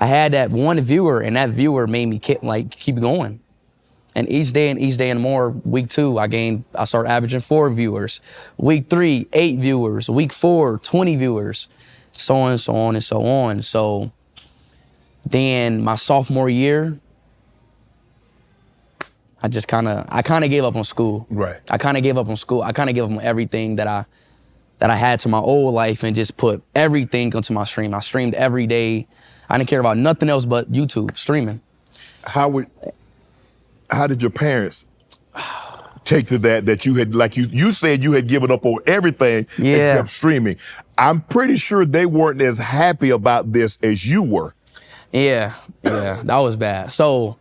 I had that one viewer, and that viewer made me keep going. And each day and more, week 2, I started averaging 4 viewers. Week 3, 8 viewers. Week 4, 20 viewers. So on and so on and so on. So then my sophomore year, I kind of gave up on school. Right. I kind of gave up on school. I kind of gave up on everything that I had to my old life and just put everything onto my stream. I streamed every day. I didn't care about nothing else but YouTube, streaming. How did your parents take to that you had, like you said, you had given up on everything except streaming? I'm pretty sure they weren't as happy about this as you were. Yeah, that was bad. So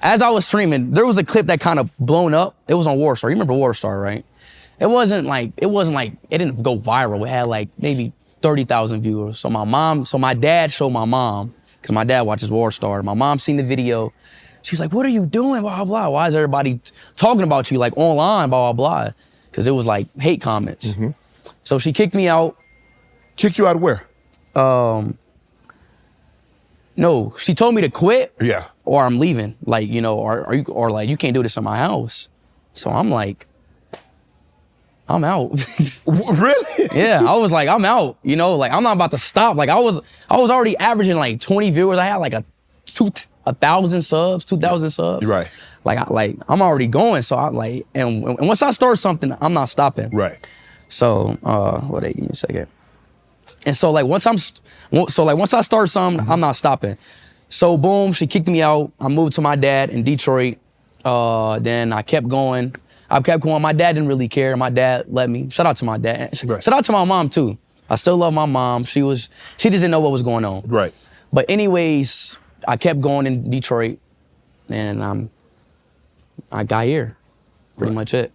as I was streaming, there was a clip that kind of blown up. It was on Warstar. You remember Warstar, right? It didn't go viral. It had like maybe 30,000 viewers. So my dad showed my mom, because my dad watches Warstar. My mom seen the video. She's like, what are you doing, blah, blah, blah. Why is everybody talking about you like online, blah, blah, blah. Because it was like hate comments. Mm-hmm. So she kicked me out. Kicked you out of where? No, she told me to quit. Yeah. Or I'm leaving. Like, you know, or like, you can't do this in my house. So I'm like, I'm out. Really? Yeah, I was like, I'm out. You know, like I'm not about to stop. Like I was already averaging like 20 viewers. I had like 1,000 subs, 2,000 subs. Right. Like I'm already going. So I like, and once I start something, I'm not stopping. Right. So, give me a second. And so like once I start something, mm-hmm. I'm not stopping. So boom, she kicked me out. I moved to my dad in Detroit. Then I kept going. My dad didn't really care. My dad let me. Shout out to my dad. Right. Shout out to my mom too. I still love my mom. She just didn't know what was going on. Right. But anyways, I kept going in Detroit, and I got here. Pretty much it.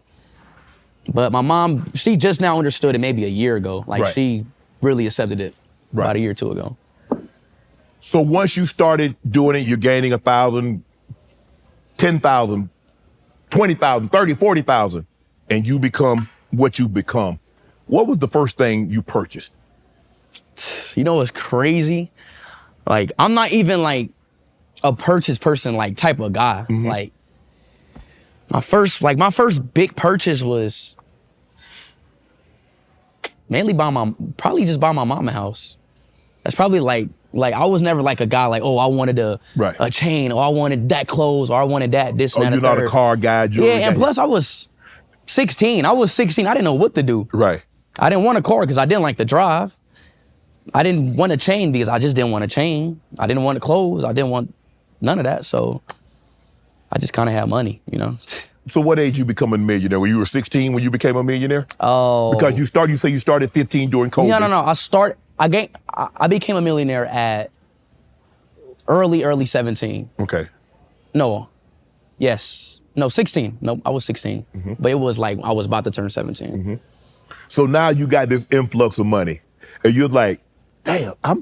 But my mom, she just now understood it maybe a year ago. Like she really accepted it about a year or two ago. So once you started doing it, you're gaining 1,000, 10,000, 20,000, 30, 40,000, and you become what you become. What was the first thing you purchased? You know what's crazy? Like, I'm not even like a purchase person, like type of guy. Mm-hmm. Like my first big purchase was mainly probably just buy my mama house. That's probably like I was never like a guy like, oh, I wanted a chain, or I wanted that clothes, or I wanted this and that. You're not a car guy, jewelry guy. And plus I was 16. I didn't know what to do. Right. I didn't want a car because I didn't like to drive. I didn't want a chain because I just didn't want a chain. I didn't want clothes. I didn't want none of that. So I just kind of had money, you know. So what age you become a millionaire? When you were 16 when you became a millionaire? Oh. Because you say you started 15 during COVID. No. I became a millionaire at early 17. Okay. No. Yes. No, 16. No, I was 16. Mm-hmm. But it was like I was about to turn 17. Mm-hmm. So now you got this influx of money. And you're like, damn, I'm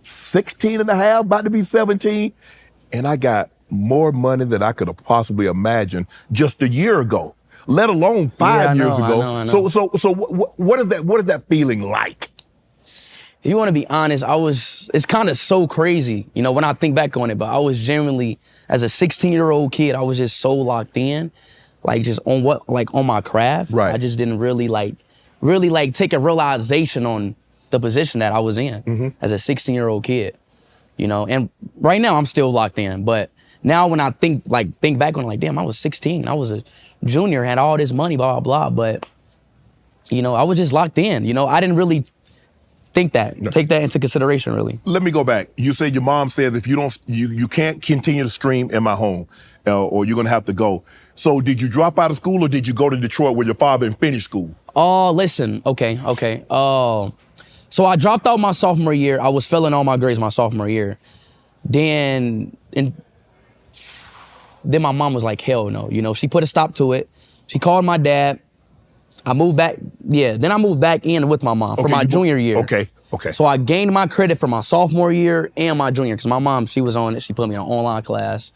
16 and a half, about to be 17, and I got more money than I could have possibly imagined just a year ago, let alone 5 years ago. I know. So what is that feeling like? If you want to be honest, it's kind of so crazy, you know, when I think back on it, but I was genuinely, as a 16-year-old kid, I was just so locked in, like just on my craft. Right. I just didn't really take a realization on the position that I was in as a 16-year-old kid, you know? And right now I'm still locked in, but now when I think back on it, like, damn, I was 16. I was a junior, had all this money, blah, blah, blah. But, you know, I was just locked in. You know, I didn't really take that into consideration, really. Let me go back. You said your mom says if you can't continue to stream in my home, or you're gonna have to go. So did you drop out of school, or did you go to Detroit with your father and finish school? Oh, listen, okay. So I dropped out my sophomore year. I was failing all my grades my sophomore year. Then my mom was like, hell no. You know, she put a stop to it. She called my dad. I moved back. Yeah, then I moved back in with my mom for my junior year. Okay. So I gained my credit for my sophomore year and my junior, because my mom, she was on it. She put me in an online class.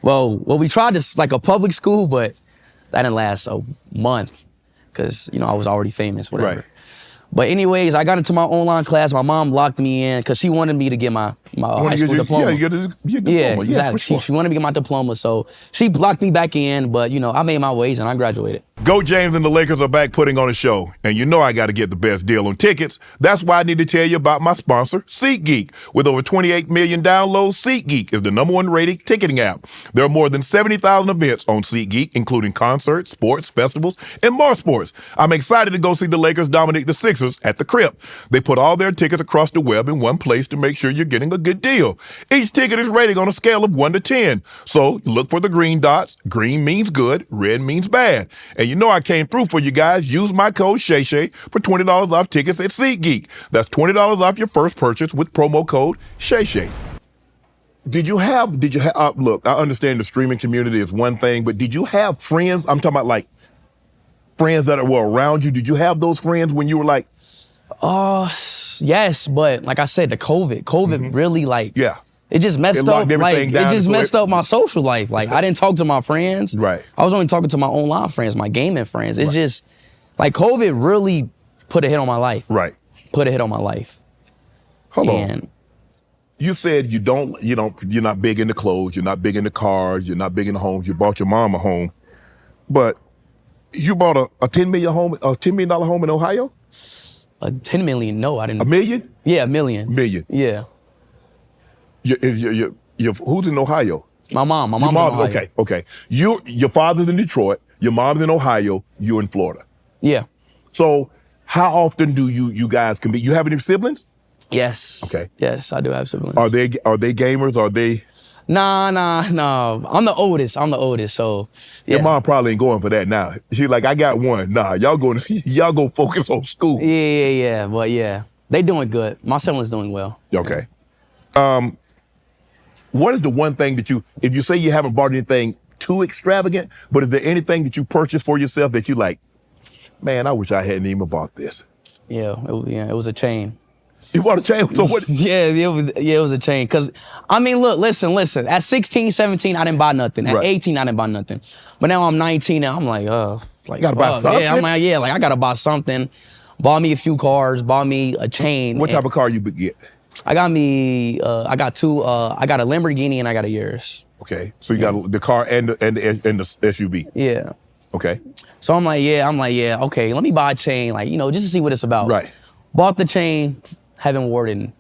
Well, we tried this like a public school, but that didn't last a month because, you know, I was already famous, whatever. But anyways, I got into my online class. My mom locked me in because she wanted me to get my high school diploma. Yeah, you get your diploma. Yeah, Yes, exactly. for sure. She wanted me to get my diploma, so she blocked me back in. But I made my ways and I graduated. Go James and the Lakers are back putting on a show, and you know I got to get the best deal on tickets. That's why I need to tell you about my sponsor, SeatGeek. With over 28 million downloads, SeatGeek is the #1 rated ticketing app. There are more than 70,000 events on SeatGeek, including concerts, sports, festivals, and more sports. I'm excited to go see the Lakers dominate the Sixers at the Crib. They put all their tickets across the web in one place to make sure you're getting a good deal. Each ticket is rated on a scale of 1 to 10. So you look for the green dots. Green means good, red means bad. And you know I came through for you guys. Use my code ShayShay for $20 off tickets at SeatGeek. That's $20 off your first purchase with promo code ShayShay. Did you have, look, I understand the streaming community is one thing, but did you have friends? I'm talking about like friends that were around you. Did you have those friends when you were like? Yes, but like I said, the COVID really it just messed up. Like it just messed up my social life. Like I didn't talk to my friends. Right. I was only talking to my online friends, my gaming friends. It's just like COVID really put a hit on my life. Right. Put a hit on my life. Hold on. You said you're not big into clothes, you're not big into cars, you're not big into homes. You bought your mom a home, but you bought a $10 million home in Ohio? A 10 million? No, I didn't. $1 million? Yeah, $1 million. Million. Yeah. Who's in Ohio? My mom. My mom's in Ohio. Okay. Your father's in Detroit, your mom's in Ohio, you're in Florida. Yeah. So how often do you guys compete? You have any siblings? Yes. Okay. Yes, I do have siblings. Are they gamers? Are they? Nah. I'm the oldest. So Your mom probably ain't going for that now. She's like, I got one. Nah, y'all go focus on school. Yeah. But yeah, they doing good. My siblings doing well. Okay. What is the one thing that if you say you haven't bought anything too extravagant, but is there anything that you purchased for yourself that you like, man, I wish I hadn't even bought this? Yeah, it was a chain. You bought a chain? So what? Yeah, it was a chain. Cause I mean, look, listen. At 16, 17, I didn't buy nothing. At 18, I didn't buy nothing. But now I'm 19 and I'm like, you gotta buy something? Yeah, I'm like, I gotta buy something. Bought me a few cars, bought me a chain. What type of car you get? I got two, I got a Lamborghini and I got a Urus. Okay, so you got the car and the SUV. Yeah. Okay. So I'm like, okay, let me buy a chain, just to see what it's about. Right. Bought the chain, haven't worn it.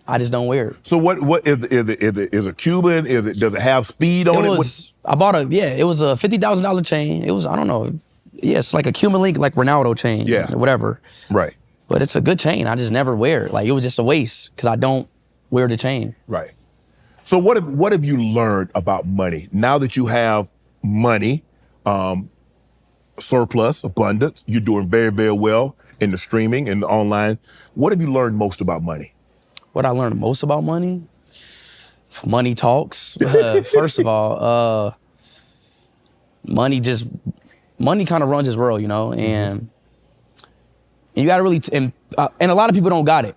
I just don't wear it. So what is it Cuban? Does it have speed on it? I bought it was a $50,000 chain. It was, I don't know. Yeah, it's like a Cuban link, like Ronaldo chain. Yeah. Whatever. Right. But it's a good chain. I just never wear it. Like it was just a waste because I don't wear the chain. Right. So what have you learned about money now that you have money, surplus, abundance? You're doing very, very well in the streaming and the online. What have you learned most about money? What I learned most about money? Money talks. First of all, money kind of runs this world, and you gotta really, and a lot of people don't got it,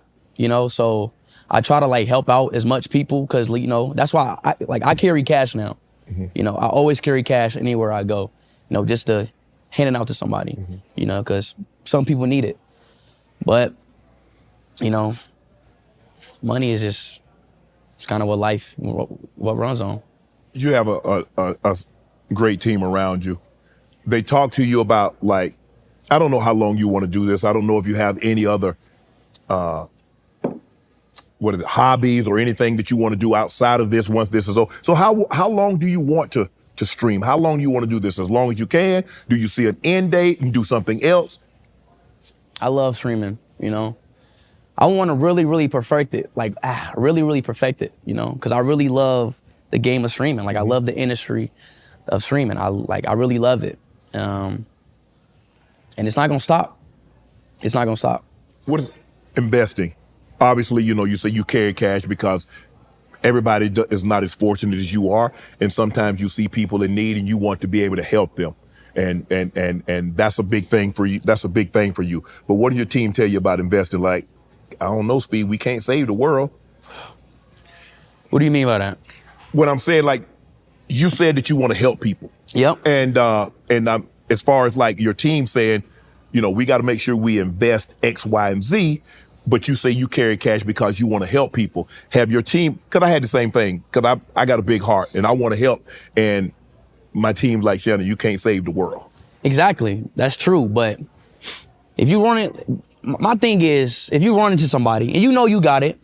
so I try to help out as much people because, that's why I carry cash now. I always carry cash anywhere I go, just to hand it out to somebody, because some people need it. But, money is just, it's kind of what life, what runs on. You have a great team around you. They talk to you about I don't know how long you want to do this. I don't know if you have any other, hobbies or anything that you want to do outside of this once this is over. So how long do you want to stream? How long do you want to do this? As long as you can? Do you see an end date and do something else? I love streaming, I want to really, really perfect it. Really, really perfect it, because I really love the game of streaming. I love the industry of streaming. I really love it. And it's not gonna stop. It's not gonna stop. What is investing? Obviously, you say you carry cash because everybody is not as fortunate as you are, and sometimes you see people in need and you want to be able to help them, and that's a big thing for you. That's a big thing for you. But what does your team tell you about investing? I don't know, Speed. We can't save the world. What do you mean by that? What I'm saying, you said that you want to help people. Yep. And as far as your team saying, we got to make sure we invest X, Y, and Z. But you say you carry cash because you want to help people. Have your team, because I had the same thing, because I got a big heart and I want to help. And my team's like, Shannon, you can't save the world. Exactly. That's true. But if you run it, my thing is, if you run into somebody and you got it,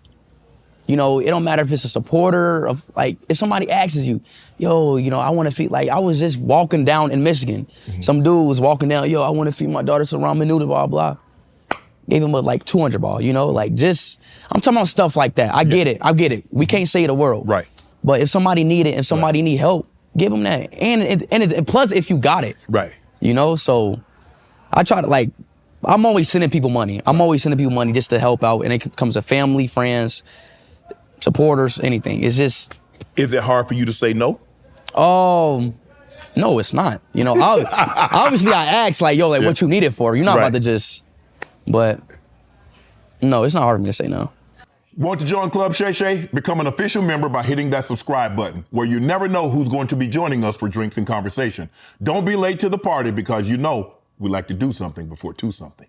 it don't matter if it's a supporter of, like, if somebody asks you, yo, I want to feed, like, I was just walking down in Michigan. Some dude was walking down, yo, I want to feed my daughter some ramen noodles, blah, blah. Gave him a, like, 200 ball, like, just, I'm talking about stuff like that. I get it. We can't save the world. Right. But if somebody need it and somebody need help, give them that. And plus, if you got it. Right. So I try to, like, I'm always sending people money. I'm always sending people money just to help out. And it comes to family, friends, supporters, anything. It's just. Is it hard for you to say no? No, it's not. Obviously I ask, like, yo, like, what you need it for? You're not about to just, but no, it's not hard for me to say no. Want to join Club Shay Shay? Become an official member by hitting that subscribe button, where you never know who's going to be joining us for drinks and conversation. Don't be late to the party, because we like to do something before two something.